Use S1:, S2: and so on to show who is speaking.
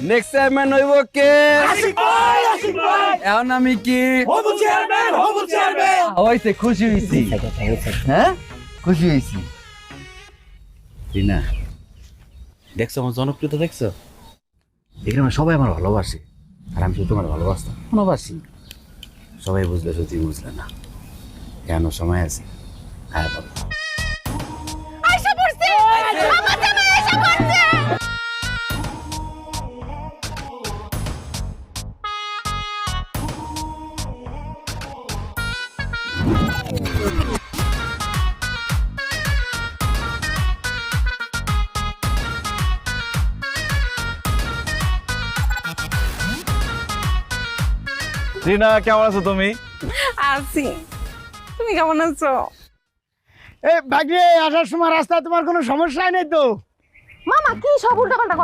S1: Next chairman হইব কে? এখন আমি কি হইছে? খুশি হইছি। হ্যাঁ, খুশি হইছি। রিনা, দেখছো আমার জনপ্রিয়তা? দেখছো এখানে সবাই আমার ভালোবাসে, আর আমি শুধু তোমার ভালোবাসতাম, ভালোবাসি। সবাই বুঝলে, সত্যি বুঝলে না। কেন সময় আছে? হ্যাঁ বলো।
S2: রিনা, কেমন আছো তুমি?
S3: আছি। তুমি কেমন আছো?
S4: এই ভাগ্নে, আসার সময় রাস্তায় তোমার কোনো সমস্যা নেই তো?
S3: মামা কি সব উল্টাপাল্টা